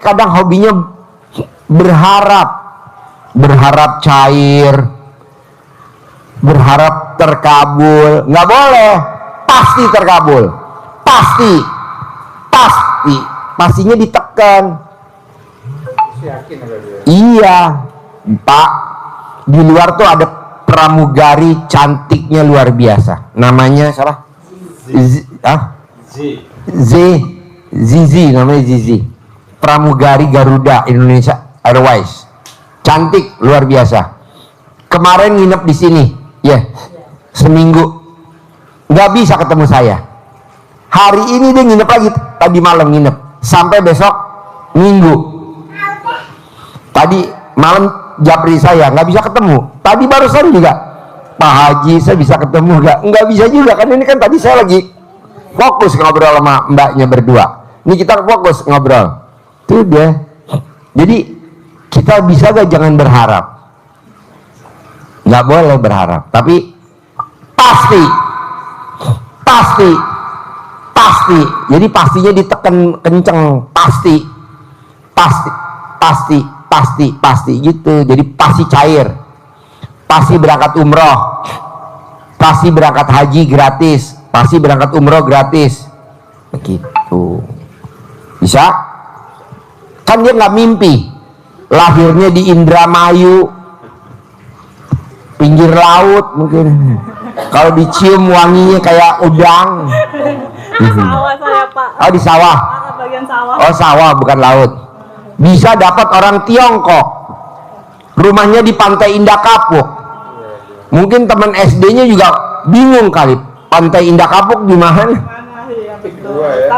kadang hobinya berharap cair, berharap terkabul. Nggak boleh, pasti terkabul, pastinya ditekan. Iya Pak, di luar tuh ada pramugari cantiknya luar biasa, namanya siapa? Zizi, namanya Zizi, pramugari Garuda Indonesia Airways, cantik luar biasa. Kemarin nginep di sini, seminggu, nggak bisa ketemu saya. Hari ini dia nginep lagi, tadi malam nginep sampai besok Minggu. Tadi malam japri saya nggak bisa ketemu. Tadi barusan juga, Pak Haji saya bisa ketemu nggak bisa juga kan, ini kan tadi saya lagi fokus ngobrol sama mbaknya berdua. Ini kita fokus ngobrol. Tuh deh. Jadi kita bisa gak jangan berharap. Nggak boleh berharap, tapi pasti. Jadi pastinya ditekan kenceng, pasti gitu. Jadi pasti cair, pasti berangkat umroh, pasti berangkat haji gratis, pasti berangkat umroh gratis, begitu. Bisa kan, dia nggak mimpi lahirnya di Indramayu, pinggir laut mungkin. Kalau dicium wanginya kayak udang. Sawah saya Pak. Oh di sawah. Bagian sawah. Oh sawah bukan laut. Bisa dapat orang Tiongkok, rumahnya di Pantai Indah Kapuk. Mungkin teman SD-nya juga bingung kali, Pantai Indah Kapuk di mana?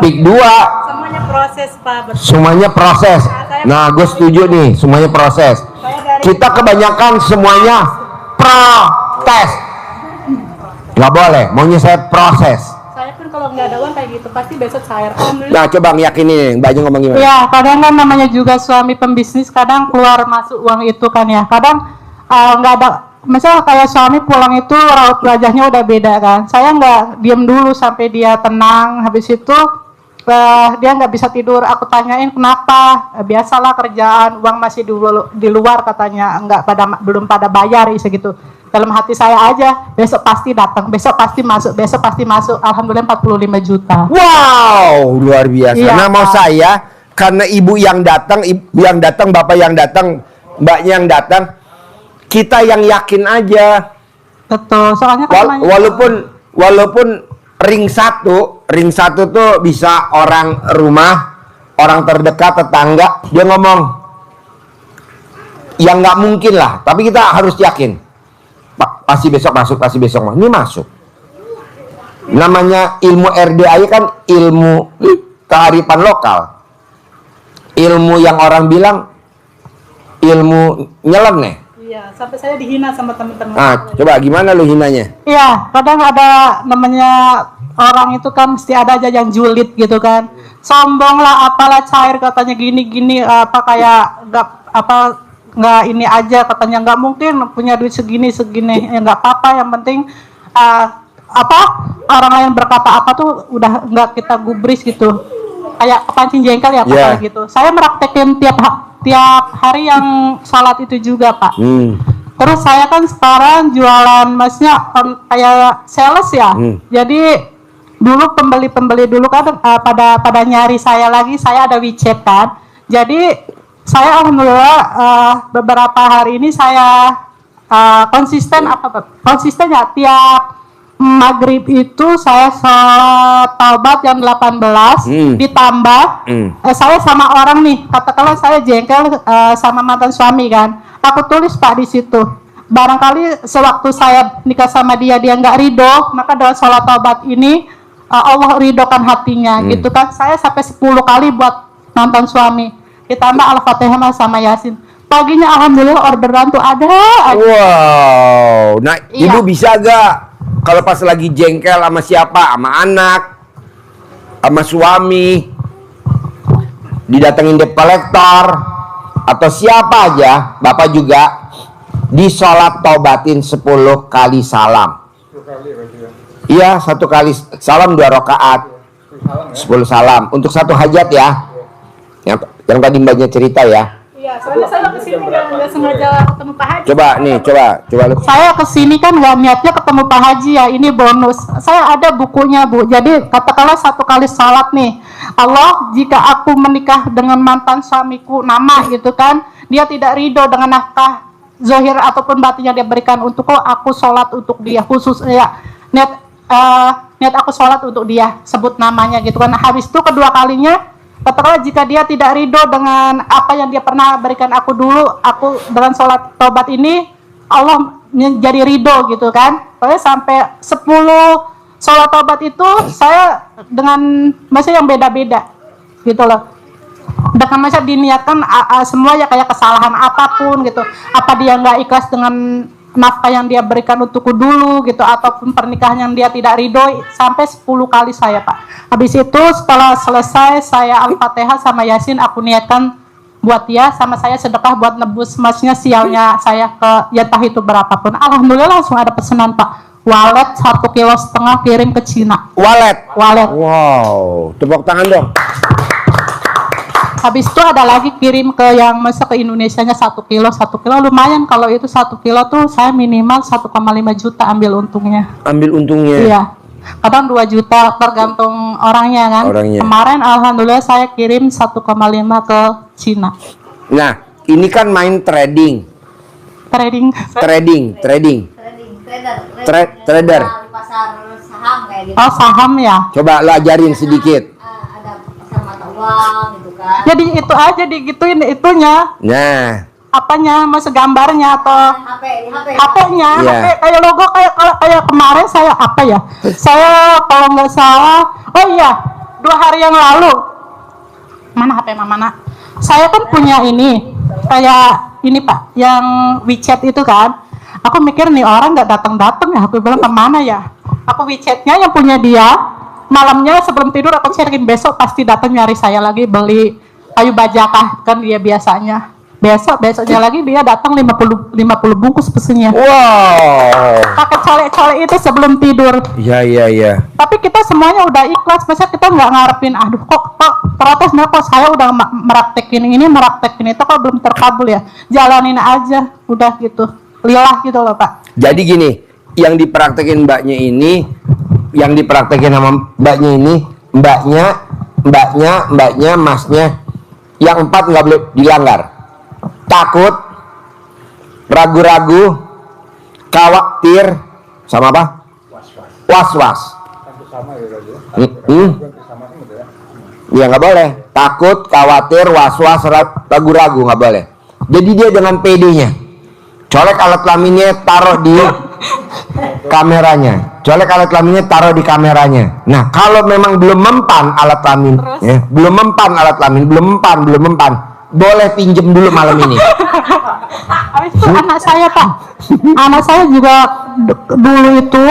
Pik 2. Semuanya proses Pak. Betul. Semuanya proses. Nah, gue setuju nih, semuanya proses. Kita kebanyakan semuanya protes. Nggak boleh, maunya saya proses. Saya pun kalau nggak ada uang kayak gitu pasti besok cair. Nah, coba ngiyakinin, Mbaknya ngomong gimana? Ya, kadang kan namanya juga suami pembisnis, kadang keluar masuk uang itu kan ya. Kadang nggak ada, misalnya kayak suami pulang itu raut wajahnya udah beda kan. Saya nggak diem dulu sampai dia tenang. Habis itu dia nggak bisa tidur. Aku tanyain kenapa? Biasalah kerjaan, uang masih di luar katanya, belum pada bayar segitu. Dalam hati saya aja, besok pasti datang, besok pasti masuk. Alhamdulillah 45 juta. Wow, luar biasa. Iya, nah, mau Pak. saya, karena ibu yang datang, bapak yang datang, mbaknya yang datang, kita yang yakin aja. Betul, soalnya kan walaupun ring satu tuh bisa orang rumah, orang terdekat, tetangga, dia ngomong yang nggak mungkin lah, tapi kita harus yakin. Pak, pasti besok masuk. Ini masuk. Namanya ilmu RDA kan ilmu kearifan lokal. Ilmu yang orang bilang ilmu nyeleneh. Iya, sampai saya dihina sama teman-teman. Nah, coba gimana lu hinanya? iya, kadang ada namanya orang itu kan mesti ada aja yang julid gitu kan. Sombong lah, apalah cair katanya gini apa kayak nggak ini aja katanya, nggak mungkin punya duit segini ya nggak apa-apa, yang penting orang lain berkata apa tuh udah nggak kita gubris gitu, kayak kepancing jengkel ya Pak. Gitu. Saya meraktekin tiap hari yang salat itu juga Pak. Terus saya kan sekarang jualan masnya kayak sales ya. Jadi dulu pembeli dulu kan pada nyari saya lagi, saya ada WeChat kan. Jadi saya alhamdulillah beberapa hari ini saya konsisten ya, tiap maghrib itu saya sholat taubat jam 18 ditambah saya sama orang nih, katakanlah saya jengkel sama mantan suami kan, aku tulis Pak di situ, barangkali sewaktu saya nikah sama dia nggak ridho, maka dengan sholat taubat ini Allah ridhokan hatinya gitu kan. Saya sampai 10 kali buat mantan suami, ditambah Al-Fatihah sama Yasin. Paginya alhamdulillah orderan tuh ada aja. Wow. Nah, Iya. Ibu bisa gak kalau pas lagi jengkel sama siapa? Sama anak, sama suami, didatengin debt collector, atau siapa aja, Bapak juga di sholat taubatin 10 kali salam. 10 kali ya? Iya, 1 kali salam 2 rakaat, 10 salam untuk 1 hajat ya. Yang tadi mbaknya cerita ya. Iya, soalnya saya kesini nggak sengaja ketemu Pak Haji. Coba nih, coba lu. Saya kesini kan nggak niatnya ketemu Pak Haji ya, ini bonus. Saya ada bukunya Bu. Jadi katakanlah 1 kali salat nih, Allah jika aku menikah dengan mantan suamiku nama gitu kan, dia tidak ridho dengan nafkah zohir ataupun batin yang dia berikan untukku, aku sholat untuk dia khusus ya niat aku sholat untuk dia, sebut namanya gitu kan. Habis itu kedua kalinya katakanlah jika dia tidak ridho dengan apa yang dia pernah berikan aku dulu, aku dengan sholat tobat ini Allah menjadi ridho gitu kan. Pokoknya sampai 10 sholat tobat itu saya dengan masa yang beda-beda gitu loh. Dengan masa diniatkan semua ya kayak kesalahan apapun gitu. Apa dia nggak ikhlas dengan nafkah yang dia berikan untukku dulu gitu, ataupun pernikahan yang dia tidak ridhoi, sampai 10 kali saya Pak. Habis itu setelah selesai saya Al-Fatihah sama Yasin aku niatkan buat dia, sama saya sedekah buat nebus masnya sialnya saya ke ya entah itu berapapun. Alhamdulillah langsung ada pesanan Pak, walet 1,5 kilo kirim ke Cina. Walet. Wow, Tepuk tangan dong. Habis itu ada lagi kirim ke yang masa ke Indonesianya 1 kilo lumayan. Kalau itu 1 kilo tuh saya minimal 1,5 juta ambil untungnya. Iya, kadang 2 juta tergantung orangnya kan. Kemarin alhamdulillah saya kirim 1,5 ke Cina. Nah ini kan main trading. Trader. Trader. Di pasar saham kayak gitu. Oh saham ya. Coba lo ajarin sedikit. Ada pasar mata uang gitu kan. Jadi itu aja digituin itunya. Nah, Apanya, mas gambarnya atau HP-nya, Iya. HP kayak logo kayak kemarin saya apa ya? Saya kalau nggak salah, oh iya 2 hari yang lalu mana HP mana? Saya kan punya ini kayak ini Pak, yang WeChat itu kan. Aku mikir nih orang nggak datang ya, aku bilang kemana ya? Aku WeChatnya yang punya dia, malamnya sebelum tidur aku cariin, besok pasti datang nyari saya lagi beli kayu bajakah kan dia biasanya. Besoknya lagi dia datang 50 bungkus pesennya. wow. Pakai colek-colek itu sebelum tidur. Iya. Tapi kita semuanya udah ikhlas, masa kita nggak ngarepin, aduh kok protes nih, kok saya udah meraktekin itu kok belum terkabul ya. Jalanin aja, udah gitu. Lillah gitu loh Pak. Jadi gini, yang dipraktekin mbaknya ini, yang dipraktekin sama mbaknya ini, mbaknya, masnya, yang 4 nggak boleh dilanggar. Takut, ragu-ragu, khawatir, sama apa? Was-was. Ya nggak boleh. Takut, khawatir, was-was, ragu-ragu nggak boleh. Jadi dia dengan PD-nya, colek alat kelaminnya, taruh di kameranya. Nah, kalau memang belum mempan alat kelamin, ya, belum mempan, boleh pinjem dulu malam ini. Habis itu anak saya Pak, anak saya juga dulu itu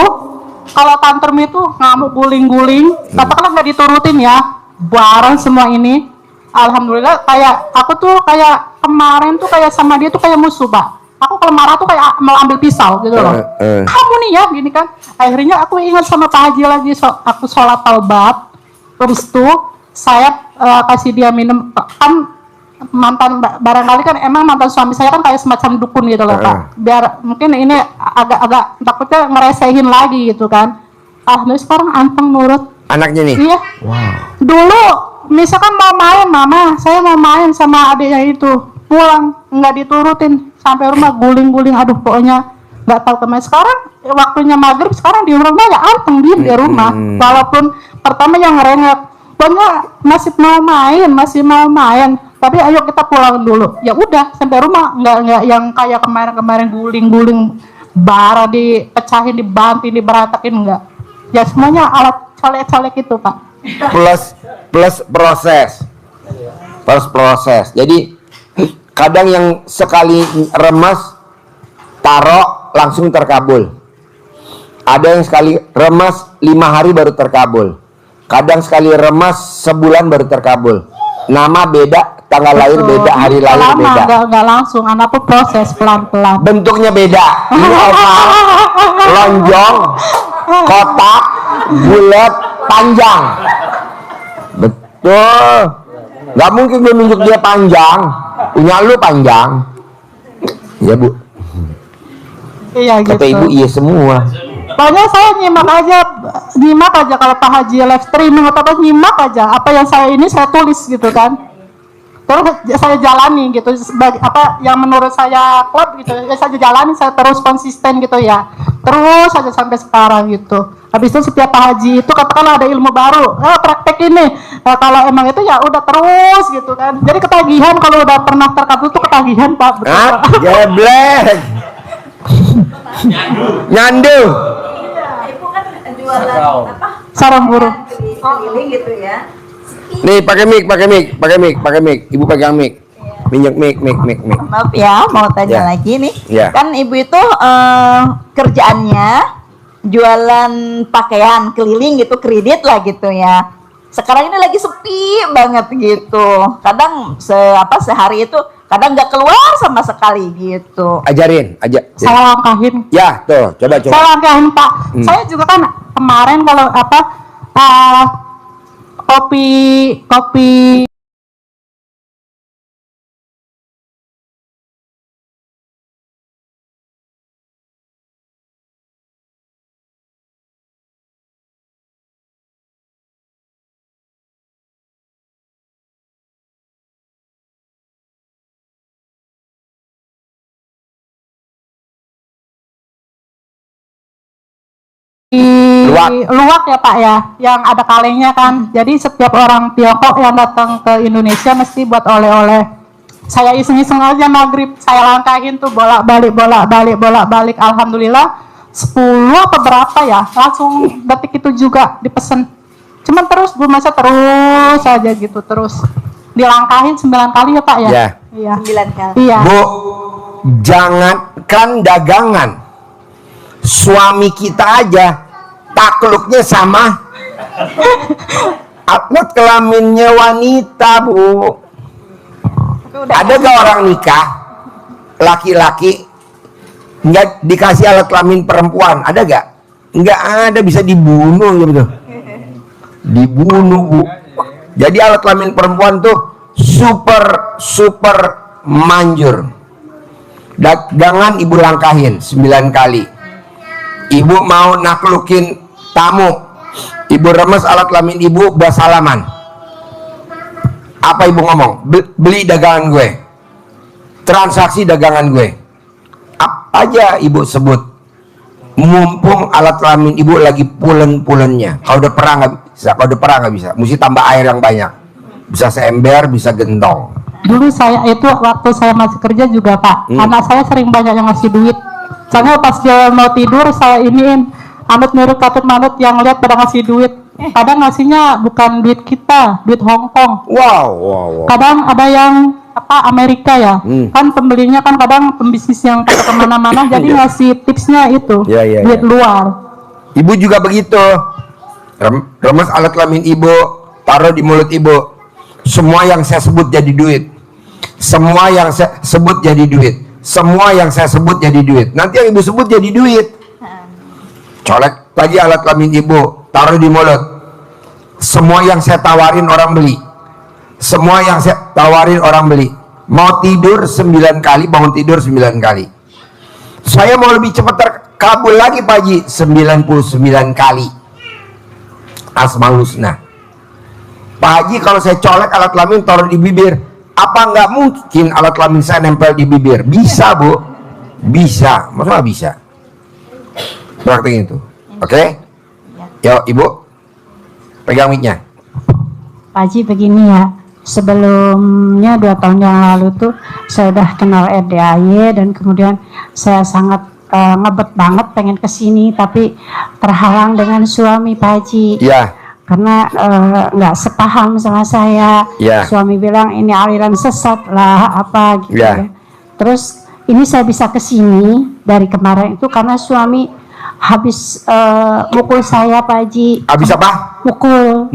kalau tantrum itu ngamuk guling-guling, katakanlah nggak diturutin ya, bareng semua ini. Alhamdulillah kayak aku tuh kayak kemarin tuh kayak sama dia tuh kayak musuh Pak. Aku kalau marah tuh kayak mau ambil pisau gitu loh. Kamu nih ya gini kan. Akhirnya aku ingat sama Pak Haji lagi, aku sholat taubat. Terus tuh saya kasih dia minum, kan mantan barangkali kan emang mantan suami saya kan kayak semacam dukun gitu loh Pak. Biar mungkin ini agak takutnya ngeresehin lagi gitu kan. Alhamdulillah sekarang anteng nurut. Anaknya nih. Iya. Dulu misalkan mau main, mama saya mau main sama adiknya itu, pulang nggak diturutin, sampai rumah guling-guling, aduh pokoknya nggak tahu kemana. Sekarang waktunya maghrib, sekarang di rumah ya anteng diem di rumah. Walaupun pertama yang ngerengek, pokoknya masih mau main, tapi ayo kita pulang dulu. Ya udah sampai rumah nggak yang kayak kemarin guling-guling, bara dipecahin, dibanting, diberantakin, enggak. Ya semuanya alat colek-colek itu Pak. Plus proses. Jadi kadang yang sekali remes taruh langsung terkabul. Ada yang sekali remes 5 hari baru terkabul. Kadang sekali remes sebulan baru terkabul. Nama beda, tanggal lahir beda, hari lahir beda. Enggak langsung, anak tuh proses pelan-pelan. Bentuknya beda. Ini oval, lonjong, kotak, bulat, panjang. Betul. Gak mungkin gue nunjuk dia panjang. Punya lu panjang. Ya Bu. Iya gitu. Kata Ibu iya semua. Pokoknya saya nyimak aja kalau Pak Haji live streaming atau apa, nyimak aja apa yang saya tulis gitu kan. Terus saya jalani gitu sebagai apa yang menurut saya klop gitu. Ya saya jalani, saya terus konsisten gitu ya. Terus aja sampai sekarang gitu. Habis itu setiap Pak Haji itu katakanlah ada ilmu baru, praktek ini. Kalau emang itu ya udah terus gitu kan. Jadi ketagihan kalau udah pernah terkabul tuh ketagihan Pak. Betul, Pak. Geblek. Nyandu. Ibu kan jualan apa? Sarang burung. Keliling gitu ya. Nih pakai mic. Ibu pegang mic. Minyak mic. Maaf ya, mau tanya Ya. lagi nih. Ya. Kan ibu itu kerjaannya jualan pakaian keliling gitu, kredit lah gitu ya. Sekarang ini lagi sepi banget gitu. Kadang sehari itu kadang nggak keluar sama sekali gitu. Ajarin. Saya langkahin. Ya, tuh, coba. Saya langkahin Pak. Saya juga kan kemarin kalau kopi luwak ya Pak ya, yang ada kalengnya kan. Jadi setiap orang Tiongkok yang datang ke Indonesia mesti buat oleh-oleh. Saya iseng-iseng aja maghrib, saya langkahin tuh bolak-balik. Alhamdulillah 10 apa berapa ya, langsung detik itu juga dipesen. Cuman terus Bu Masa terus aja gitu, terus dilangkahin 9 kali ya Pak ya. Ya. Iya. 9 kali. Iya. Bu, jangankan dagangan, suami kita aja takluknya sama alat kelaminnya wanita, Bu. Ada gak orang nikah laki-laki nggak dikasih alat kelamin perempuan? Ada gak? Nggak ada, bisa dibunuh gitu. Dibunuh, Bu. Jadi alat kelamin perempuan tuh super manjur. Dagangan ibu langkahin 9 kali. Ibu mau naklukin tamu, ibu remes alat kelamin ibu buat salaman. Apa ibu ngomong? Beli dagangan gue, transaksi dagangan gue. Apa aja ibu sebut, mumpung alat kelamin ibu lagi pulen-pulennya. Kalau udah perang nggak bisa, mesti tambah air yang banyak. Bisa seember, bisa gentong. Dulu saya itu waktu saya masih kerja juga Pak, anak saya sering banyak yang ngasih duit. Soalnya pas dia mau tidur saya iniin anut nurut katut manut yang lihat pada ngasih duit. Kadang ngasihnya bukan duit kita, duit Hong Kong. Wow. Kadang ada yang Amerika ya, kan pembelinya kan kadang pembisnis yang pada kemana-mana, jadi ngasih tipsnya itu duit luar. Ibu juga begitu. Remes alat kelamin ibu, taruh di mulut ibu. Semua yang saya sebut jadi duit. Semua yang saya sebut jadi duit. Semua yang saya sebut jadi duit. Nanti yang ibu sebut jadi duit. Colek lagi alat kelamin ibu, taruh di mulut. Semua yang saya tawarin orang beli. Semua yang saya tawarin orang beli. Mau tidur 9 kali, bangun tidur 9 kali. Saya mau lebih cepat terkabul lagi Pak Haji, 99 kali. Asmaul Husna. Pak Haji, kalau saya colek alat kelamin taruh di bibir, apa nggak mungkin alat kelamin saya nempel di bibir? Bisa Bu, bisa. Maksudnya bisa. Praktekin itu, oke? Yuk Ibu, pegang mic-nya. Pak Haji begini ya, sebelumnya 2 tahun yang lalu tuh saya udah kenal RDAY dan kemudian saya sangat ngebet banget pengen kesini tapi terhalang dengan suami Pak Haji. Ya. Karena nggak sepaham sama saya. Ya. Suami bilang ini aliran sesat lah apa gitu Ya. ya. Terus ini saya bisa kesini dari kemarin itu karena suami habis mukul saya Pak Haji. Habis apa? Mukul.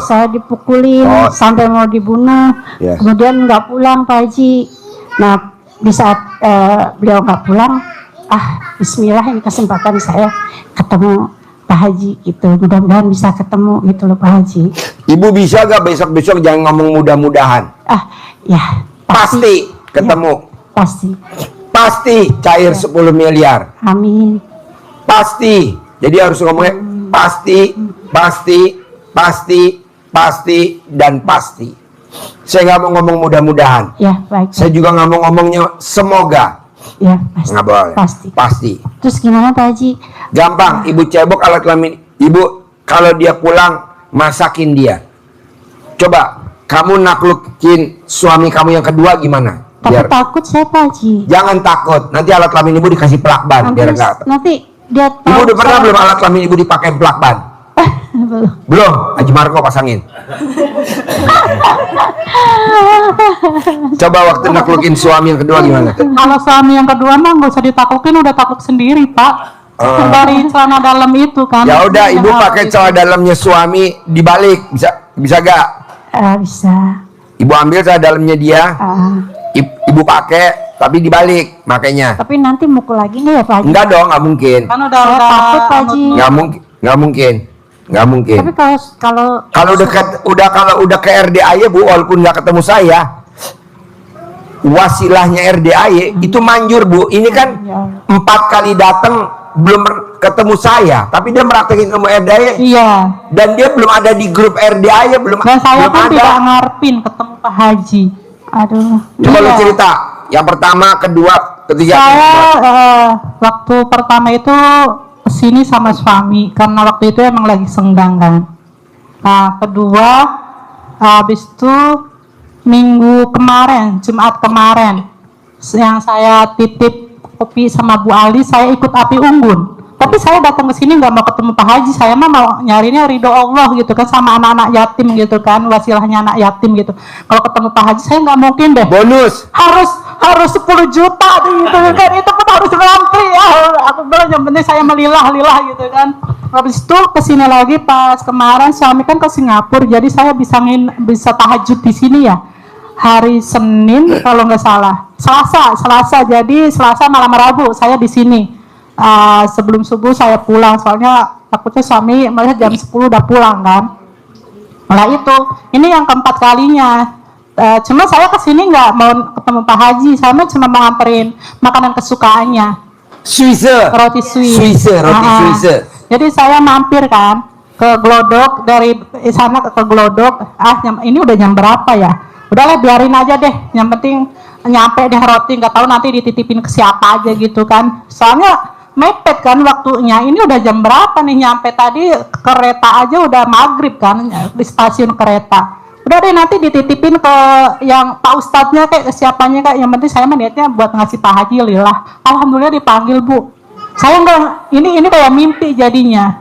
Saya dipukulin sampai mau dibunuh. Ya. Kemudian nggak pulang Pak Haji. Nah di saat beliau nggak pulang, Bismillah ini kesempatan saya ketemu Pak Haji gitu. Mudah-mudahan bisa ketemu gitu loh Pak Haji. Ibu bisa gak besok-besok jangan ngomong mudah-mudahan? Ya, Pasti ketemu. pasti. Pasti cair 10 miliar. Amin. Pasti. Jadi harus ngomongnya pasti, pasti, pasti, pasti, dan pasti. Saya nggak mau ngomong mudah-mudahan. Ya, baik. Saya juga nggak mau ngomongnya semoga. Ya, pasti. Nggak boleh. Pasti. Pasti. Terus gimana Pak Haji? Gampang. Ibu cebok alat kelamin. Ibu kalau dia pulang masakin dia. Coba kamu naklukin suami kamu yang kedua gimana? Tapi takut saya Pak Haji. Jangan takut. Nanti alat kelamin ibu dikasih plakban biar enggak. Nanti dia tahu. Ibu udah pernah saya- belum alat kelamin ibu dipakai plakban? Belum. Belum. Haji Marco pasangin. Coba waktu naklukin suami yang kedua gimana? Kalau suami yang kedua mah nggak usah ditaklukin, udah takluk sendiri Pak. Dari celana dalam itu kan. Ya udah, ibu Nah, pakai gitu. celana dalamnya suami dibalik, bisa gak? Bisa. Ibu ambil celana dalamnya dia, Ah. ibu pakai tapi dibalik, makanya. Tapi nanti mukul lagi nggak ya Pak Haji? Enggak dong, nggak mungkin, Kan Saya takut, Pak Haji. nggak mungkin, nggak mungkin, nggak mungkin. Tapi kalau Kalau kalau udah ke RDAY bu, walaupun nggak ketemu saya, wasilahnya RDAY itu manjur bu. Ini kan 4 kali datang belum ketemu saya, tapi dia meraktekin ilmu RDAY Iya. dan dia belum ada di grup RDAY, belum Dan saya belum kan ada. tidak ngarepin ketemu Pak Haji. aduh. Coba lu Iya. cerita, yang pertama, kedua, ketiga. Saya waktu pertama itu kesini sama suami karena waktu itu emang lagi senggang kan. Nah kedua habis itu minggu kemarin, Jumat kemarin, yang saya titip kopi sama Bu Ali, saya ikut api unggun. Tapi saya datang ke sini nggak mau ketemu Pak Haji, saya mah mau nyarinya ridho Allah gitu kan, sama anak-anak yatim gitu kan, wasilahnya anak yatim gitu. Kalau ketemu Pak Haji saya nggak mungkin deh. Bonus. Harus 10 juta gitu kan, itu pun harus ngantri ya. Aku bilang yang penting saya melilah-lilah gitu kan. Habis itu kesini lagi pas kemarin suami kan ke Singapura, jadi saya bisa tahajud di sini ya. Hari Senin kalau nggak salah, Selasa, jadi Selasa malam Rabu saya di sini. Sebelum subuh saya pulang, soalnya takutnya suami melihat jam 10 udah pulang kan. Nah itu, ini yang keempat kalinya. Cuma saya kesini nggak mau ketemu Pak Haji, saya cuma mau nganterin makanan kesukaannya, Swiss. roti Swiss. Roti Ah, Swiss. Jadi saya mampir kan ke Glodok, dari sana ke Glodok. Ini udah jam berapa ya? Udahlah biarin aja deh, yang penting nyampe deh roti, nggak tahu nanti dititipin ke siapa aja gitu kan. Soalnya mepet kan waktunya, ini udah jam berapa nih, nyampe tadi kereta aja udah maghrib kan di stasiun kereta. Udah deh nanti dititipin ke yang Pak Ustadznya kayak ke siapanya kayak, yang penting saya niatnya buat ngasih Pak Haji lillah. Alhamdulillah dipanggil Bu. Saya ini kayak mimpi jadinya.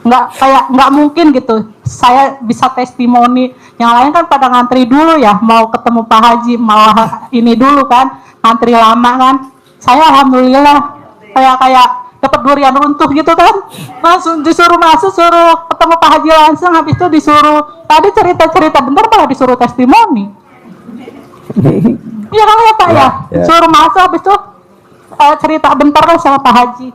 Nggak mungkin gitu saya bisa testimoni. Yang lain kan pada ngantri dulu ya, mau ketemu Pak Haji, mau ini dulu kan, ngantri lama kan. Saya alhamdulillah kayak dapat durian runtuh gitu kan, langsung disuruh masuk, suruh ketemu Pak Haji langsung. Habis itu disuruh tadi cerita bentar malah disuruh testimoni. Iya kan ya Pak ya, suruh masuk, habis itu cerita bentar lah sama Pak Haji.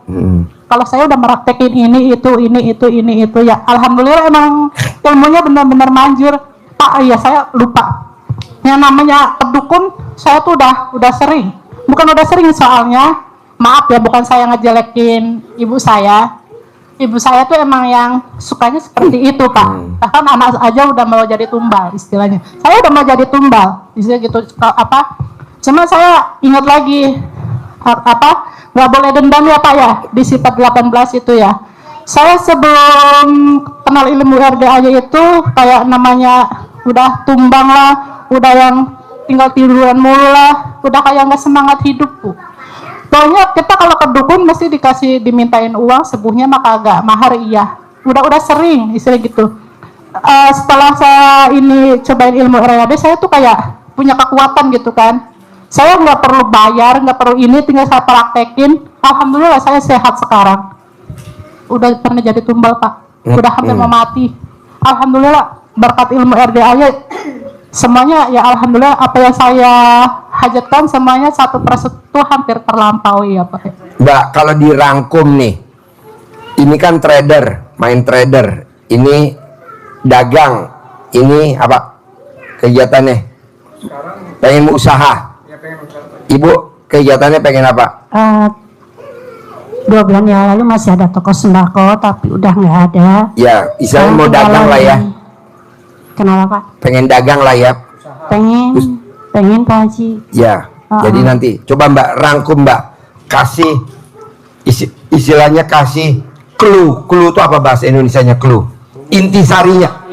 Kalau saya udah meraktekin ini itu ya, alhamdulillah emang ilmunya benar-benar manjur. Pak, iya saya lupa. Yang namanya pendukun saya tuh udah sering. Bukan udah sering soalnya, maaf ya, bukan saya ngejelekin ibu saya. Ibu saya tuh emang yang sukanya seperti itu Pak. Bahkan anak aja udah mau jadi tumbal istilahnya. Saya udah mau jadi tumbal, istilah gitu apa? Cuma saya ingat lagi nggak boleh dendam ya Pak ya, di sifat 18 itu ya. Saya sebelum kenal ilmu RDAY itu kayak namanya udah tumbang lah, udah yang tinggal tiduran mulu lah, udah kayak nggak semangat hidup Bu. Pokoknya kita kalau ke dukun mesti dimintain uang sebuahnya, maka agak mahar iya. Udah sering istilah gitu. Setelah saya ini cobain ilmu RDAY, saya tuh kayak punya kekuatan gitu kan. Saya nggak perlu bayar, nggak perlu ini, tinggal saya praktekin. Alhamdulillah saya sehat sekarang. Udah pernah jadi tumbal Pak, udah hampir mau mati. Alhamdulillah berkat ilmu RDAY semuanya ya, alhamdulillah apa yang saya hajatkan semuanya satu persatu hampir terlampaui ya Pak. Mbak, kalau dirangkum nih, ini kan trader, main trader, ini dagang, ini apa kegiatannya? Pengen usaha. Ibu kegiatannya pengen apa? 2 bulan yang lalu masih ada toko sembako tapi udah nggak ada. Ya, istilahnya mau dagang lah ya. Kenapa Pak? Pengen dagang lah ya. Pengen Pak Haji. Ya, jadi nanti coba Mbak rangkum Mbak, kasih istilahnya kasih clue. Clue itu apa bahasa Indonesianya clue? Intisarinya,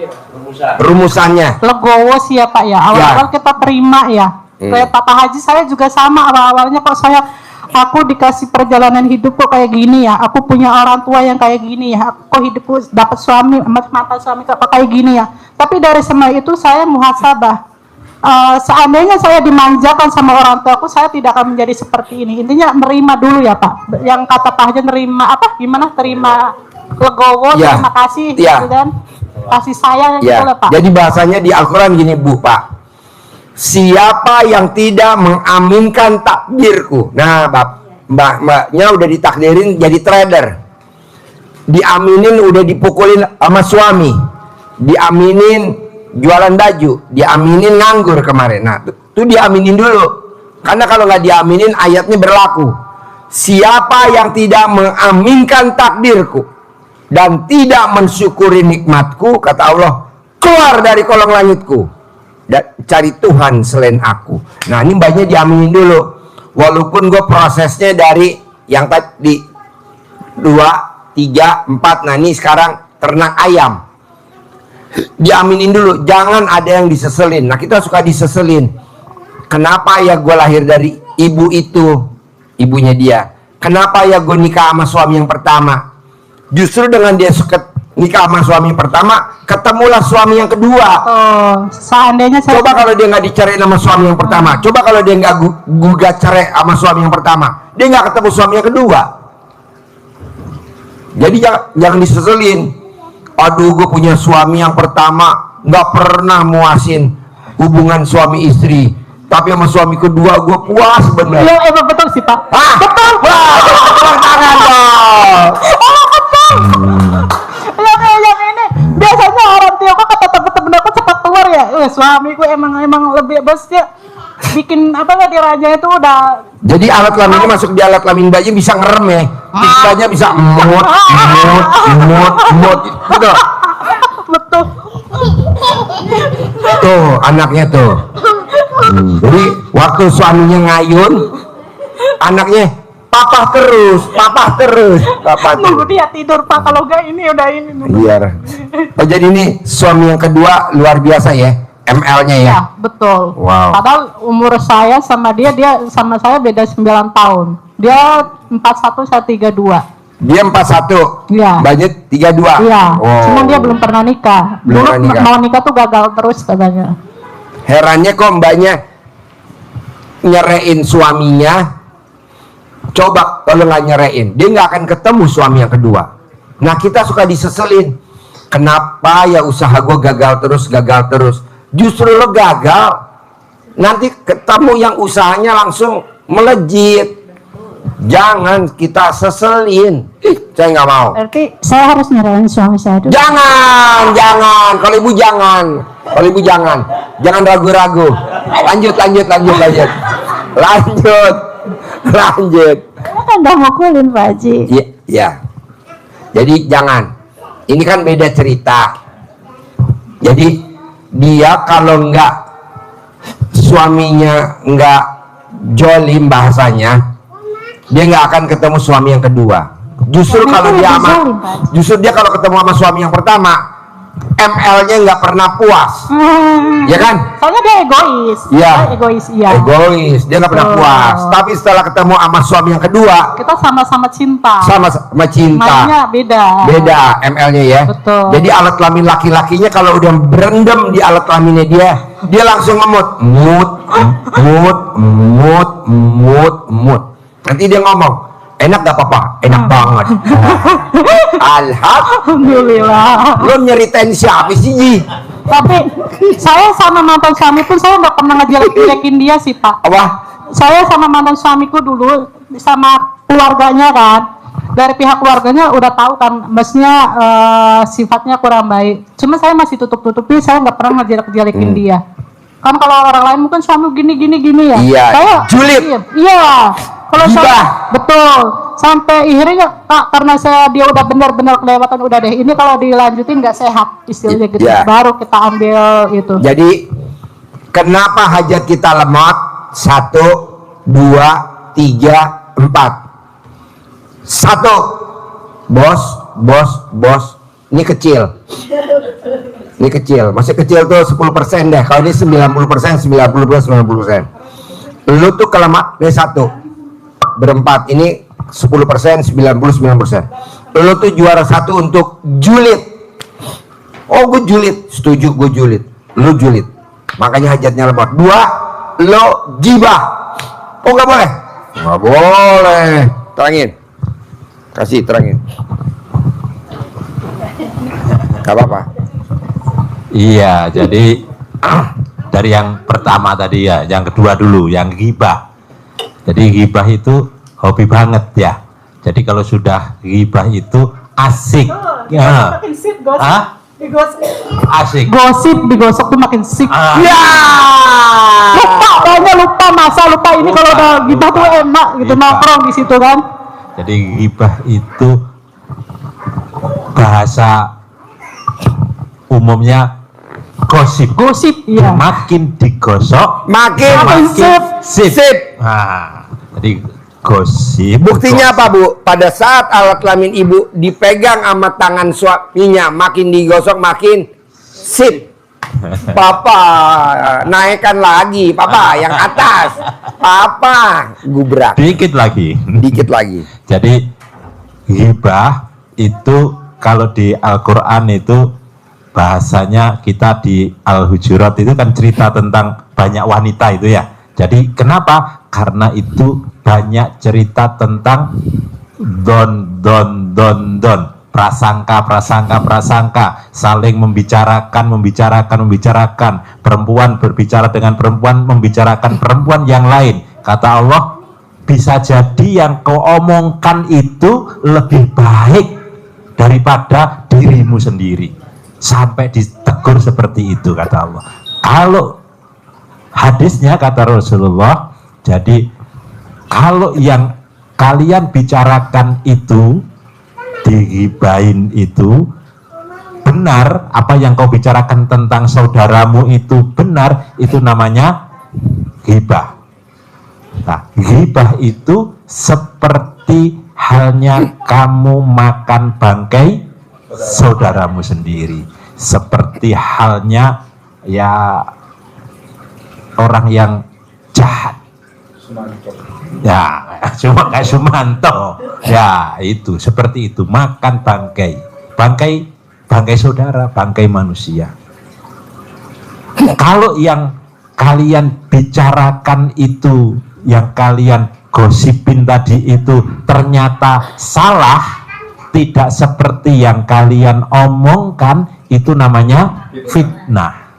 rumusannya. Legowo sih ya Pak ya. Awal-awal kita terima ya. Kayak Papa Haji saya juga sama awal-awalnya kok aku dikasih perjalanan hidup kok kayak gini ya. Aku punya orang tua yang kayak gini ya. Aku kok hidupku dapat suami, mantan suami kok kayak gini ya. Tapi dari semua itu saya muhasabah. Seandainya saya dimanjakan sama orang tuaku, saya tidak akan menjadi seperti ini. Intinya nerima dulu ya Pak. Yang kata Pak Haji nerima apa? Gimana? Terima legowo, Ya. terima kasih, Ya. gitu kan? Kasih sayang Ya, gitu lah Pak. jadi bahasanya di Al-Quran gini Bu Pak, siapa yang tidak mengaminkan takdirku. Nah mbaknya udah ditakdirin jadi trader, diaminin udah dipukulin sama suami, diaminin jualan baju, diaminin nganggur kemarin. Nah itu diaminin dulu, karena kalau nggak diaminin ayatnya berlaku. Siapa yang tidak mengaminkan takdirku dan tidak mensyukuri nikmatku, kata Allah, keluar dari kolong langitku dan cari Tuhan selain aku. Nah ini mbaknya diaminin dulu, walaupun gue prosesnya dari yang tadi 2, 3, 4, nah ini sekarang ternak ayam, diaminin dulu, jangan ada yang diseselin. Nah kita suka diseselin, kenapa ya gue lahir dari ibu itu, ibunya dia, kenapa ya gue nikah sama suami yang pertama. Justru dengan dia suka nikah sama suami yang pertama, ketemulah suami yang kedua. Seandainya saya Coba kalau dia nggak dicari sama suami yang pertama, coba kalau dia nggak gugat cerai sama suami yang pertama, dia nggak ketemu suami yang kedua. Jadi jangan diseselin. Aduh, gue punya suami yang pertama nggak pernah muasin hubungan suami istri, tapi sama suami kedua gue puas bener. Iya, emang betul sih Pak. Betul. Wah, tepuk tangan dong. Yang ini biasanya orang tua kok kata temen-temen aku cepat keluar ya. Suamiku emang lebih bosnya bikin apa nggak diraja itu udah. Jadi alat kelaminnya masuk di alat kelamin bayi bisa ngerem ya, istilahnya bisa emut, gitu. Betul. Tuh anaknya tuh. Jadi waktu suaminya ngayun, anaknya papa terus. Nunggu dia tidur Pak, kalau enggak ini udah ini. Biar. Oh, jadi ini suami yang kedua luar biasa ya, ML-nya ya. Ya, betul. Wow. Padahal umur saya sama dia sama saya beda 9 tahun. Dia 41, saya 32. Dia 41, Iya. banyak 32. Iya. Oh. Cuman dia belum pernah nikah. Belum Dulu pernah nikah. mau nikah tuh gagal terus katanya. Herannya kok mbaknya nyerein suaminya. Coba kalau nggak nyerein, dia nggak akan ketemu suami yang kedua. Nah kita suka diseselin, kenapa ya usaha gue gagal terus. Justru lo gagal, nanti ketemu yang usahanya langsung melejit. Jangan kita seselin. Saya nggak mau. Berarti saya harus nyerahin suami saya dulu. Jangan. Kalau ibu jangan ragu-ragu. Lanjut. Saya kan udah mukulin Pak Haji. Iya. Jadi jangan. Ini kan beda cerita. Jadi dia kalau nggak suaminya nggak jolim bahasanya, dia nggak akan ketemu suami yang kedua. Justru Karena kalau itu dia lebih sama, zalim, Pak. justru dia kalau ketemu sama suami yang pertama, ML-nya nggak pernah puas, ya kan? Soalnya dia egois. Iya. Dia egois, iya. Egois, dia nggak pernah Betul. puas. Tapi setelah ketemu sama suami yang kedua, Kita sama-sama cinta. sama cinta. Mainnya beda. ML-nya ya. Betul. Jadi alat kelamin laki-lakinya kalau udah berendam di alat kelaminnya dia langsung ngemut, mut. Nanti dia ngomong, enak gak apa-apa? Enak banget. Alhamdulillah. Lo nyeritain siapa sih Ji? Tapi saya sama mantan suami pun saya nggak pernah ngejelek-jelekin dia sih Pak. Apa? Saya sama mantan suamiku dulu sama keluarganya kan. dari pihak keluarganya udah tahu kan, maksudnya sifatnya kurang baik. Cuma saya masih tutup-tutupi, saya nggak pernah ngejelek-jelekin dia. Kan kalau orang lain mungkin suami gini ya. Iya, Saya julid. Iya. Kalau saya Gibah. betul. Sampai akhirnya Kak, karena dia udah benar-benar kelewatan udah deh. Ini kalau dilanjutin nggak sehat istilahnya gitu. Iya. Baru kita ambil itu. Jadi kenapa hajat kita lemot? 1, 2, 3, 4. 1, bos. Ini kecil. Ini kecil, masih kecil tuh 10% deh. Kalau ini 90%, 90%. Lu tuh kelemat dari 1. Berempat ini 10%, 99%. Lu tuh juara 1 untuk julid. Oh, gue julid. Setuju, gue julid. Lu julid. Makanya hajatnya lemot. 2, lo gibah. Oh, nggak boleh. Nggak boleh. Terangin. Kasih terangin. Gak apa-apa. Iya, jadi dari yang pertama tadi ya, yang kedua dulu, yang ghibah. Jadi ghibah itu hobi banget ya. Jadi kalau sudah ghibah itu asik. Ya. Makin sip, gosip. Hah? Digosip. Asik. Digosok tuh makin sip. Ya. Lupa masa lupa ini kalau udah gibah tuh enak gitu Gibah. nongkrong di situ kan. Jadi ghibah itu bahasa umumnya gosip. Iya. Makin digosok, Makin sip. Nah, jadi gosip. Buktinya apa, Bu? Pada saat alat kelamin ibu dipegang sama tangan suaminya, makin digosok makin sip. Papa naikkan lagi, Papa yang atas. Papa gubrak. Dikit lagi. Dikit lagi. Jadi ghibah itu kalau di Al-Qur'an itu bahasanya, kita di Al-Hujurat itu kan cerita tentang banyak wanita itu ya. Jadi kenapa? Karena itu banyak cerita tentang don, prasangka, saling membicarakan, perempuan berbicara dengan perempuan, membicarakan perempuan yang lain. Kata Allah, bisa jadi yang kau omongkan itu lebih baik daripada dirimu sendiri. Sampai ditegur seperti itu, kata Allah. Kalau hadisnya kata Rasulullah, jadi kalau yang kalian bicarakan itu, digibahin itu benar, apa yang kau bicarakan tentang saudaramu itu benar, itu namanya ghibah. Nah, ghibah itu seperti halnya kamu makan bangkai saudaramu sendiri, seperti halnya ya orang yang jahat. Ya, cuma kayak Sumanto. Ya, itu seperti itu, makan bangkai saudara, bangkai manusia. Kalau yang kalian bicarakan itu, yang kalian gosipin tadi itu ternyata salah, tidak seperti yang kalian omongkan, itu namanya fitnah.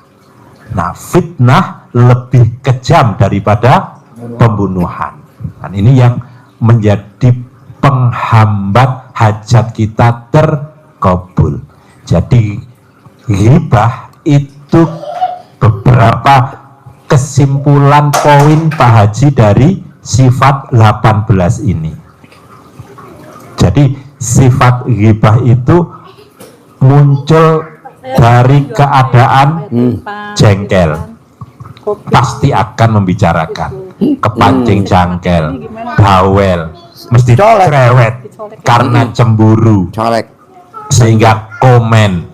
Nah, fitnah lebih kejam daripada pembunuhan. Dan ini yang menjadi penghambat hajat kita terkabul. Jadi ghibah itu beberapa kesimpulan poin Pak Haji dari sifat 18 ini. Jadi sifat ghibah itu muncul dari keadaan jengkel, pasti akan membicarakan, kepancing jangkel, bawel, mesti cerewet karena cemburu, Colek. sehingga komen,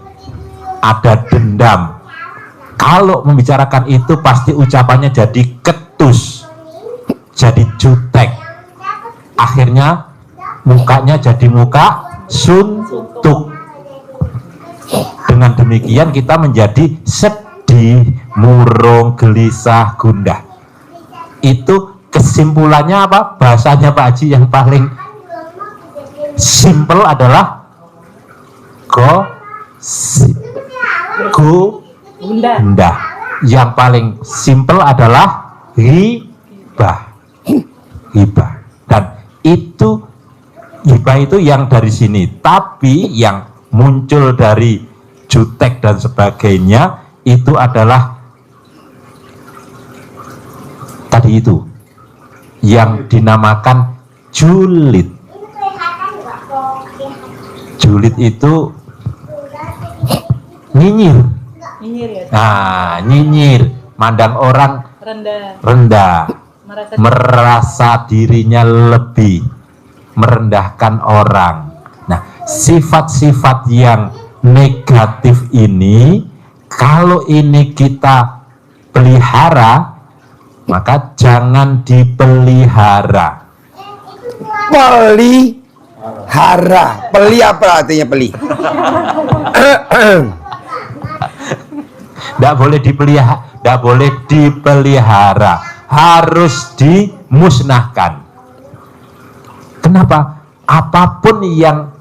ada dendam. Kalau membicarakan itu pasti ucapannya jadi ketus, jadi jutek, akhirnya mukanya jadi muka suntuk. Dengan demikian kita menjadi sedih, murung, gelisah, gundah. Itu kesimpulannya apa? Bahasanya Pak Haji yang paling simple adalah gundah. Yang paling simple adalah hibah. Dan itu Hibah itu yang dari sini, tapi yang muncul dari jutek dan sebagainya itu adalah tadi itu yang dinamakan julid. Julid itu nyinyir. Nyinyir ya. Nah, nyinyir, mandang orang rendah, merasa dirinya lebih, merendahkan orang. Nah, sifat-sifat yang negatif ini, kalau ini kita pelihara, maka jangan dipelihara. Pelihara. Peli apa artinya peli? Tidak boleh dipelihara, harus dimusnahkan. Kenapa? Apapun yang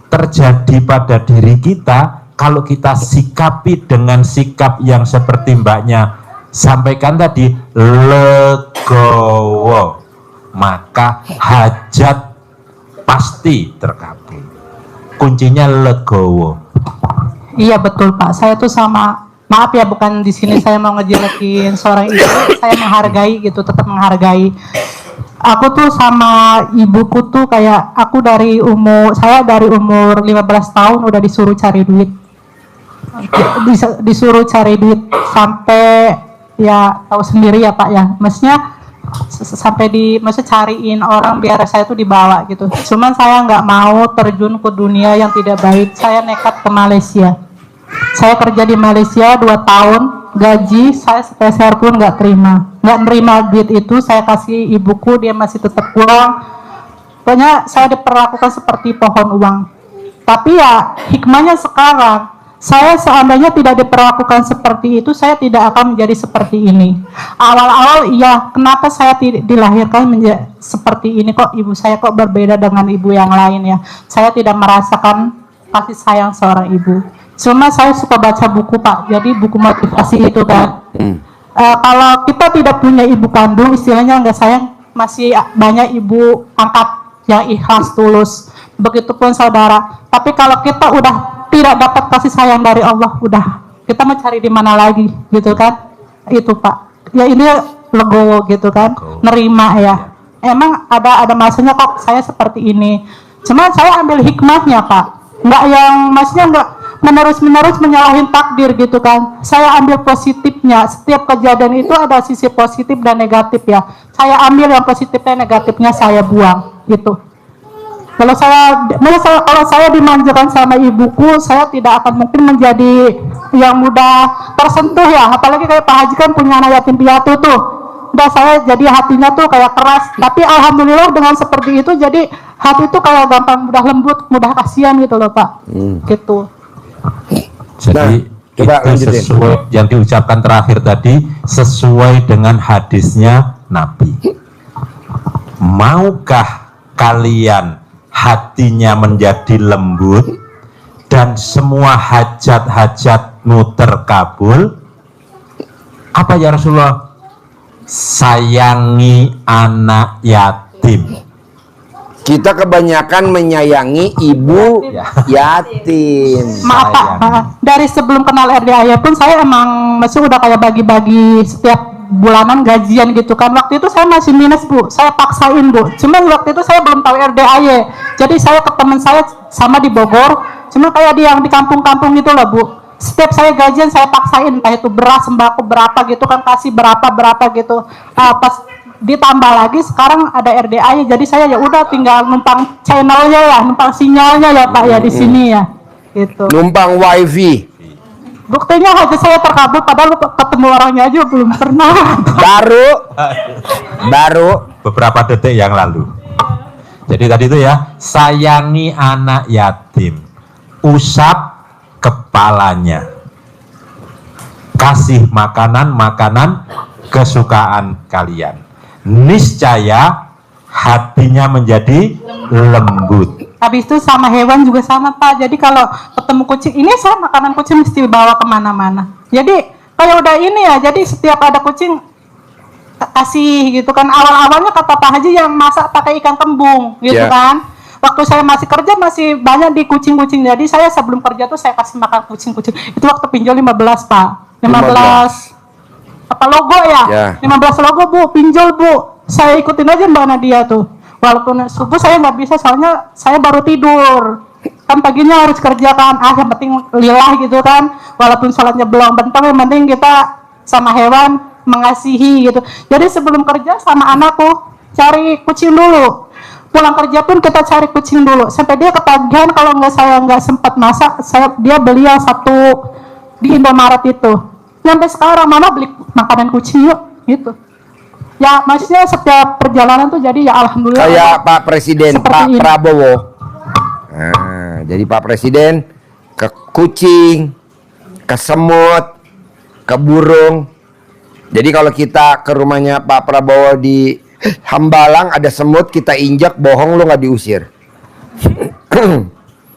terjadi pada diri kita, kalau kita sikapi dengan sikap yang seperti mbaknya sampaikan tadi, legowo, maka hajat pasti terkabul. Kuncinya legowo. Iya betul Pak. Saya tuh sama, maaf ya, bukan di sini saya mau ngejelekin seorang ibu. Saya menghargai gitu, tetap menghargai. Aku tuh sama ibuku tuh kayak aku saya dari umur 15 tahun udah disuruh cari duit. Disuruh cari duit sampai ya tahu sendiri ya Pak ya. Maksudnya sampai cariin orang biar saya tuh dibawa gitu. Cuman saya nggak mau terjun ke dunia yang tidak baik. Saya nekat ke Malaysia. Saya kerja di Malaysia 2 tahun, gaji saya sepeser pun nggak nerima duit itu. Saya kasih ibuku, dia masih tetap kurang. Pokoknya saya diperlakukan seperti pohon uang. Tapi ya hikmahnya sekarang, saya seandainya tidak diperlakukan seperti itu, saya tidak akan menjadi seperti ini. Awal-awal iya, kenapa saya dilahirkan menjadi seperti ini, kok ibu saya kok berbeda dengan ibu yang lain ya. Saya tidak merasakan kasih sayang seorang ibu. Cuma saya suka baca buku Pak, jadi buku motivasi itu kan. Kalau kita tidak punya ibu kandung, istilahnya nggak sayang, masih banyak ibu angkat yang ikhlas tulus. Begitupun saudara. Tapi kalau kita udah tidak dapat kasih sayang dari Allah, udah kita mau cari di mana lagi, gitu kan? Itu Pak. Ya ini legowo gitu kan, nerima ya. Emang ada masanya kok saya seperti ini. Cuma saya ambil hikmahnya Pak. Nggak yang maksudnya nggak menerus menyalahin takdir gitu kan. Saya ambil positifnya. Setiap kejadian itu ada sisi positif dan negatif ya. Saya ambil yang positifnya, negatifnya saya buang gitu. Kalau saya dimanjakan sama ibuku, saya tidak akan mungkin menjadi yang mudah tersentuh ya. Apalagi kayak Pak Haji kan punya anak yatim piatu tuh. Udah saya jadi hatinya tuh kayak keras. Tapi alhamdulillah dengan seperti itu, jadi hati itu kayak gampang, mudah lembut, mudah kasihan gitu loh Pak. Gitu. Jadi coba itu lanjutin. sesuai yang diucapkan terakhir tadi, sesuai dengan hadisnya Nabi. Maukah kalian hatinya menjadi lembut dan semua hajat-hajatmu terkabul? Apa ya Rasulullah? Sayangi anak yatim. Kita kebanyakan menyayangi ibu yatim. Maaf Pak, dari sebelum kenal RDAY pun saya emang masih udah kayak bagi-bagi setiap bulanan gajian gitu kan. Waktu itu saya masih minus Bu, saya paksain Bu. Cuman waktu itu saya belum tahu RDAY. Jadi saya ke teman saya sama di Bogor, cuma kayak yang di kampung-kampung gitu loh Bu. Setiap saya gajian saya paksain, entah itu beras, sembako berapa gitu kan, kasih berapa gitu. Pas ditambah lagi sekarang ada RDAY, jadi saya ya udah tinggal numpang channelnya ya, numpang sinyalnya ya Pak ya di sini ya. Gitu. Numpang wifi. Buktinya hati saya terkabul, padahal ketemu orangnya aja belum pernah. Baru Beberapa detik yang lalu. Jadi tadi itu ya, sayangi anak yatim, usap kepalanya, kasih makanan kesukaan kalian. Niscaya hatinya menjadi lembut. Habis itu sama hewan juga sama Pak. Jadi kalau ketemu kucing, ini saya makanan kucing mesti bawa kemana-mana. Jadi kayak udah ini ya, jadi setiap ada kucing kasih gitu kan. Awal-awalnya kata Pak Haji yang masak pakai ikan kembung gitu kan. waktu saya masih kerja masih banyak di kucing-kucing. Jadi saya sebelum kerja tuh saya kasih makan kucing-kucing. Itu waktu pinjol 15, Pak. 15 apa logo ya? 15 logo, Bu, pinjol, Bu. Saya ikutin aja Mbak Nadia tuh. Walaupun subuh saya nggak bisa, soalnya saya baru tidur. Kan paginya harus kerja kan. Yang penting lillah gitu kan. Walaupun sholatnya belum bentar, yang penting kita sama hewan mengasihi gitu. Jadi sebelum kerja sama anakku cari kucing dulu. Pulang kerja pun kita cari kucing dulu sampai dia ketagihan. Kalau saya nggak sempat masak, dia beli yang satu di Indomaret itu. Sampai sekarang mama beli makanan kucing yuk gitu. Ya maksudnya setiap perjalanan tuh jadi ya alhamdulillah. Kayak Pak Presiden Pak ini. Prabowo. Nah, jadi Pak Presiden ke kucing, ke semut, ke burung. Jadi kalau kita ke rumahnya Pak Prabowo di Hambalang ada semut, kita injak, bohong, lu nggak diusir.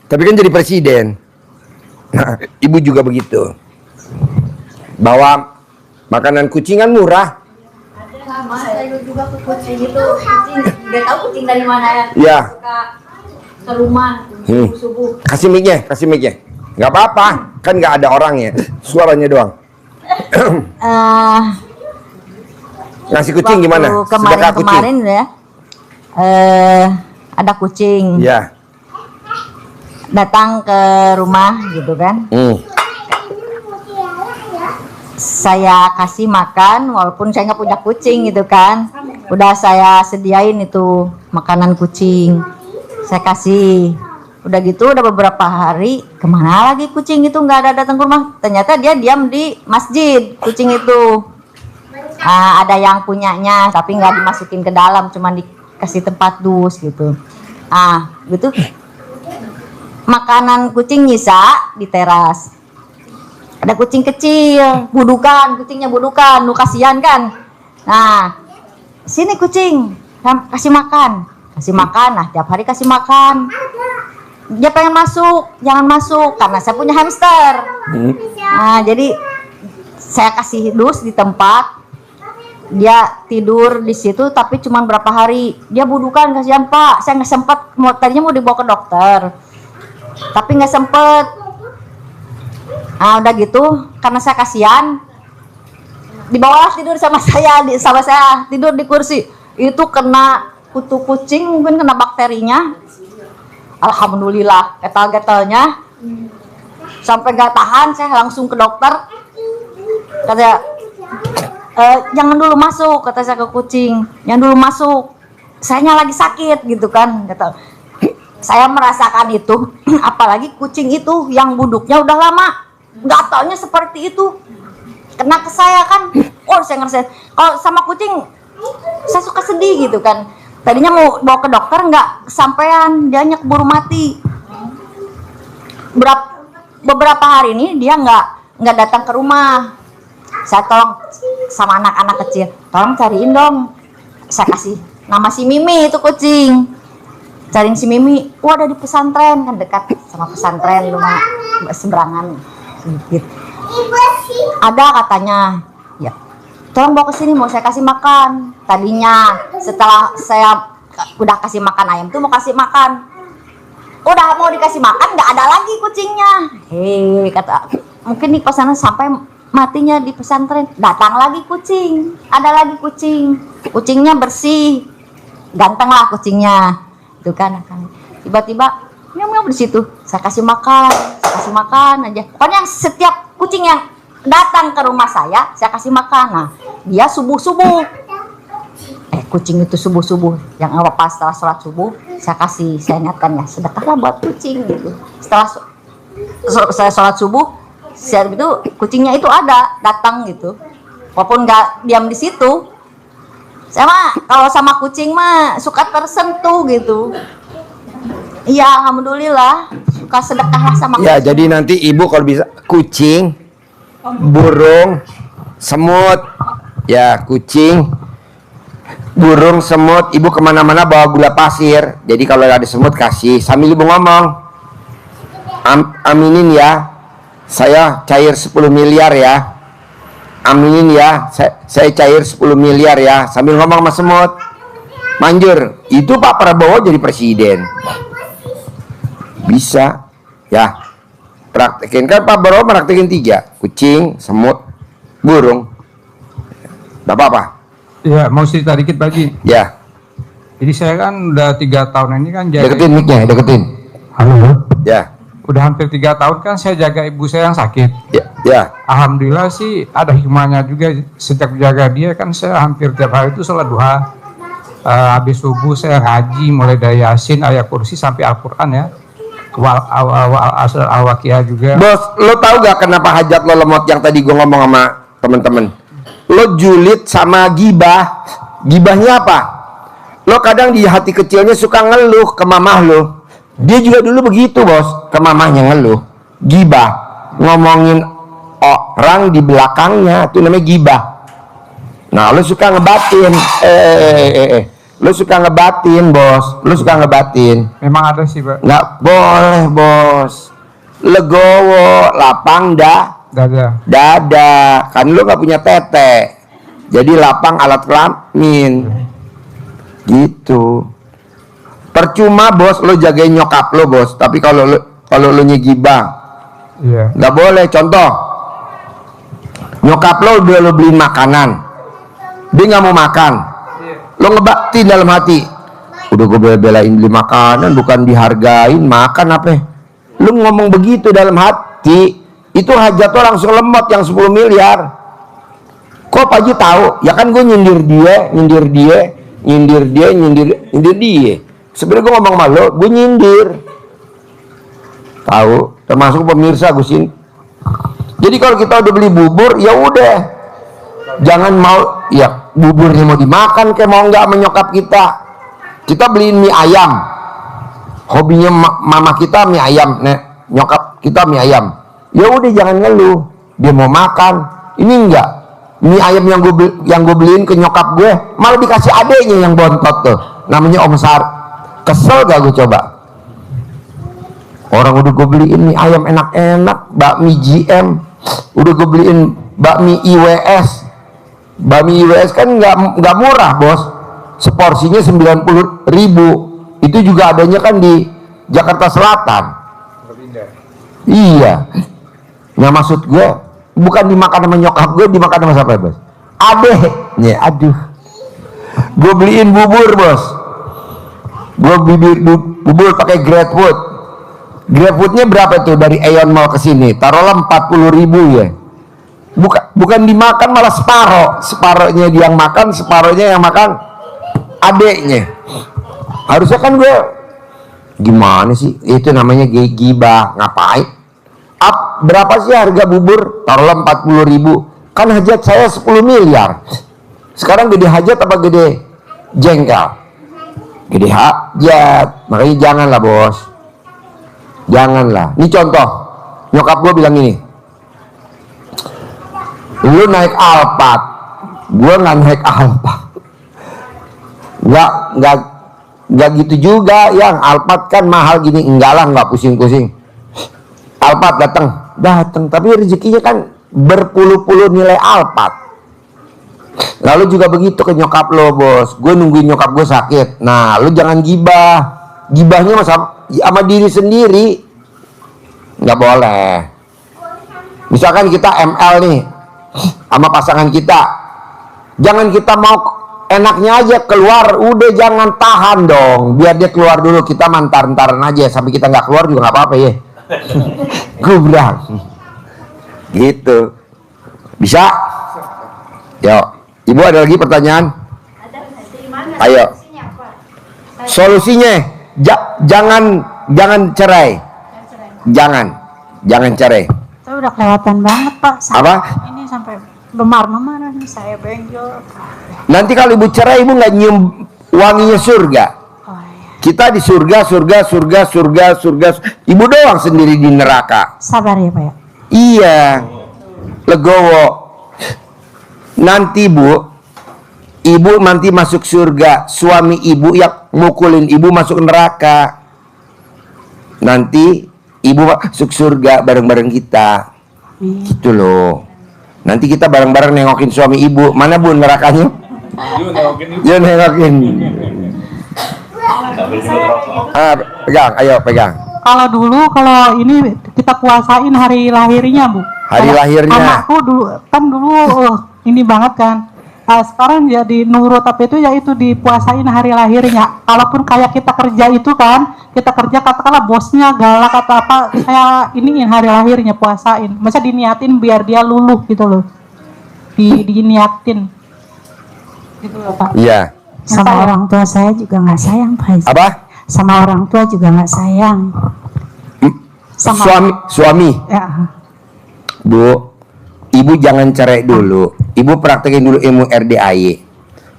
Tapi kan jadi presiden. Nah, ibu juga begitu. Bawa makanan kucing kan murah. Sama saya juga ke kucing itu, kucing nggak tahu kucing dari mana ya. Ya. Suka ke rumah subuh-subuh. Kasih mic-nya. Nggak apa-apa, kan nggak ada orangnya, suaranya doang. Ngasih kucing gimana? Kemarin ya, ada kucing Ya. datang ke rumah gitu kan. Saya kasih makan walaupun saya nggak punya kucing gitu kan. Udah saya sediain itu makanan kucing. Saya kasih. Udah gitu udah beberapa hari, kemana lagi kucing itu nggak ada datang ke rumah. Ternyata dia diam di masjid kucing itu. Ada yang punyanya tapi nggak dimasukin ke dalam, cuma dikasih tempat dus gitu. Gitu makanan kucing nyisa di teras. Ada kucing kecil, kucingnya budukan, lu kasihan kan. Nah, sini kucing, kasih makan. Nah tiap hari kasih makan. Dia pengen masuk, jangan masuk karena saya punya hamster. Nah jadi saya kasih dus di tempat. Dia tidur di situ tapi cuma berapa hari. Dia budukan, kasihan Pak. Saya nggak sempat, tadinya mau dibawa ke dokter, tapi nggak sempet. Udah gitu, karena saya kasihan, dibawalah tidur sama saya tidur di kursi. Itu kena kutu kucing, mungkin kena bakterinya. Alhamdulillah, gatal-gatalnya sampai nggak tahan, saya langsung ke dokter. Kata jangan dulu masuk, kata saya ke kucing, jangan dulu masuk, sayanya lagi sakit gitu kan. Kata saya merasakan itu. Apalagi kucing itu yang buduknya udah lama, gatalnya seperti itu, kena ke saya kan. Saya ngerasain kalau sama kucing saya suka sedih gitu kan. Tadinya mau bawa ke dokter nggak kesampaian, dianya keburu mati. Beberapa hari ini dia nggak datang ke rumah. Saya tolong sama anak-anak kecil, tolong cariin dong. Saya kasih nama si Mimi itu kucing. Cariin si Mimi. Ada di pesantren, kan dekat sama pesantren, rumah seberangan sedikit. Ada katanya. Ya, tolong bawa ke sini, mau saya kasih makan. Tadinya setelah saya udah kasih makan ayam tuh mau kasih makan. Udah mau dikasih makan nggak ada lagi kucingnya. Kata mungkin di pesanan sampai matinya di pesantren, datang lagi kucing, ada lagi kucing, kucingnya bersih, ganteng lah kucingnya, itu kan. Tiba-tiba miau di situ, saya kasih makan aja. Pokoknya setiap kucing yang datang ke rumah saya kasih makan. Nah, dia subuh kucing itu subuh yang pas setelah sholat subuh, saya ingatkan ya, sedekahlah buat kucing gitu. Setelah saya sholat subuh, siang itu kucingnya itu datang gitu, walaupun nggak diam di situ. Saya mah kalau sama kucing mah suka tersentuh gitu. Iya, alhamdulillah suka sedekah sama kucing. Ya, jadi nanti ibu kalau bisa kucing, burung, semut, ya kucing, burung, semut, ibu kemana-mana bawa gula pasir. Jadi kalau ada semut kasih, sambil ibu ngomong, aminin ya. Saya cair 10 miliar ya. Aminin ya, saya cair 10 miliar ya. Sambil ngomong sama semut. Manjur, itu Pak Prabowo jadi presiden. Bisa. Ya. Praktekin kan Pak Bro praktekin 3. Kucing, semut, burung. Gak apa-apa. Iya, mau cerita dikit Pak Haji. Ya. Jadi saya kan udah 3 tahun ini kan jaga. Deketin mic-nya, deketin. Halo. Ya. Udah hampir 3 tahun kan saya jaga ibu saya yang sakit. Ya. Ya. Alhamdulillah sih ada hikmahnya juga, sejak jaga dia kan saya hampir tiap hari itu sholat duha. Habis subuh saya ngaji mulai dari Yasin, ayat kursi sampai Al-Quran ya. Al-Waqiah juga. Bos, lo tahu gak kenapa hajat lo lemot yang tadi gue ngomong sama temen-temen? Lo julid sama gibah. Gibahnya apa? Lo kadang di hati kecilnya suka ngeluh ke mamah lo. Dia juga dulu begitu bos, ke mamahnya ngeluh. Gibah, ngomongin orang di belakangnya, itu namanya gibah. Nah lo suka ngebatin, lo suka ngebatin bos, lo suka ngebatin. Memang ada sih Pak. Nggak boleh bos. Legowo, lapang dada. Kan lo nggak punya tete, jadi lapang alat kelamin. Gitu. Percuma bos lo jagain nyokap lo bos, tapi kalau lo nyegibah, Iya. nggak boleh. Contoh, nyokap lo udah lo beliin makanan, dia nggak mau makan, lo ngebakti dalam hati, udah gue bela-belain beli makanan, bukan dihargain, makan apa? Lo ngomong begitu dalam hati, itu hajat lo langsung lemot yang 10 miliar. Kok Pak Haji tahu? Ya kan gue nyindir dia. Sebenarnya gue ngomong sama lo, gue nyindir. Tahu, termasuk pemirsa Gusin. Jadi kalau kita udah beli bubur, ya udah, jangan mau, ya buburnya mau dimakan kayak mau nggak menyokap kita. Kita beliin mie ayam, hobinya mama kita mie ayam, nyokap kita mie ayam. Ya udah jangan ngeluh, dia mau makan. Ini enggak, mie ayam yang gue beliin ke nyokap gue, malah dikasih adeknya yang bontot tuh, namanya Om Sar. Kesel gak gue coba? Orang udah gue beliin mie ayam enak-enak, bakmi GM, udah gue beliin bakmi IWS. Bakmi IWS kan nggak murah bos, seporsinya 90.000. Itu juga adanya kan di Jakarta Selatan. Iya. Nah maksud gue bukan dimakan sama nyokap gue, dimakan sama siapa bos? Adeknya. Aduh, gue beliin bubur bos, gue bubur pakai GrabFood-nya berapa tuh dari Aeon Mall ke sini? Taruhlah 40.000 ya. Bukan dimakan, malah separohnya dia yang makan, separohnya yang makan adeknya. Harusnya kan gue gimana sih? Itu namanya gibah. Ngapain? Berapa sih harga bubur? Taruhlah 40.000. Kan hajat saya 10 miliar. Sekarang gede hajat apa gede jengkel? Gede hajat. Makanya janganlah bos, janganlah. Ini contoh, nyokap gue bilang ini, lu naik Alphard, gue nggak naik Alphard. Nggak gitu juga, yang Alphard kan mahal gini. Enggak lah, nggak pusing-pusing. Alphard datang, tapi rezekinya kan berpuluh-puluh nilai Alphard. Lalu juga begitu ke nyokap lo bos, gue nungguin nyokap gue sakit. Nah lu jangan gibahnya sama diri sendiri, nggak boleh. Misalkan kita ML nih sama pasangan kita, jangan kita mau enaknya aja keluar, udah jangan tahan dong, biar dia keluar dulu, kita mantar-mantaran aja sampai kita nggak keluar juga nggak apa-apa ya. Gubrang gitu, bisa. Yuk, Ibu ada lagi pertanyaan? Ayo. Solusinya jangan cerai. Jangan cerai. Saya udah kelewatan banget Pak. Apa? Ini sampai memar-memar nih, saya benjol. Nanti kalau ibu cerai, ibu nggak nyium wanginya surga. Oh, iya. Kita di surga. Ibu doang sendiri di neraka. Sabar ya Pak ya. Iya. Legowo. Nanti ibu nanti masuk surga, suami ibu yang mukulin ibu masuk neraka. Nanti ibu masuk surga bareng-bareng kita. Gitu loh. Nanti kita bareng-bareng nengokin suami ibu. Mana bu nerakanya? Yuk nengokin. Pegang, ayo pegang. Kalau dulu kalau ini kita puasain hari lahirnya, Bu. Hari Kayak lahirnya. Anakku dulu kan ini banget kan. Sekarang jadi nurut tapi itu ya itu dipuasain hari lahirnya. Kalaupun kayak kita kerja itu kan, kita kerja katakanlah bosnya galak atau apa, saya iniin hari lahirnya puasain. Masa diniatin biar dia luluh gitu loh. Diniatin. Gitu loh, Pak. Iya. Sama orang tua saya juga nggak sayang, Pak Haji. Apa? Sama orang tua juga nggak sayang. Sama Suami. Ya. Bu, ibu jangan cerai dulu. Ibu praktekin dulu ilmu RDAY.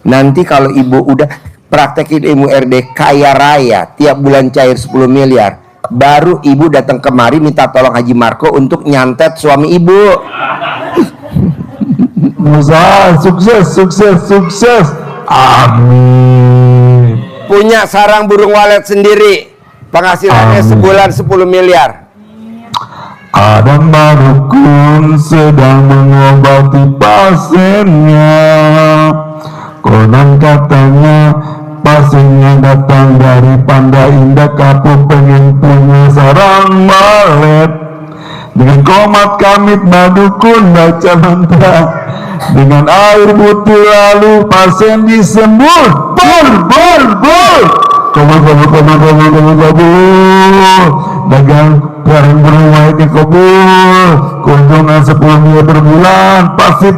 Nanti kalau ibu udah praktekin ilmu RD kaya raya, tiap bulan cair 10 miliar, baru ibu datang kemari minta tolong Haji Marco untuk nyantet suami ibu. Musa, sukses. Amin. Punya sarang burung walet sendiri, penghasilannya sebulan 10 miliar. Ada dukun sedang mengobati pasiennya. Konon katanya pasiennya datang dari Panda Indah Kapuk, pengen punya sarang walet. Dengan komat kamit badukun baca mantra, dengan air putih lalu pasien disembuh. Bur. Kabul. Dagang barang burung walet kabul. Kunjungan 10 miliar per bulan. Pasti.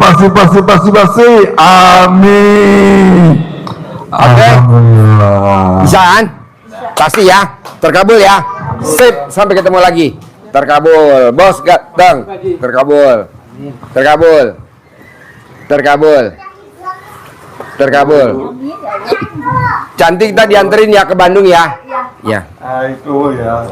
Amin. Alhamdulillah. Bisa kan? Pasti ya. Terkabul ya. Sip, sampai ketemu lagi. Terkabul. Bos datang. Terkabul. Cantik, kita dianterin ya ke Bandung ya. Ya. Itu ya.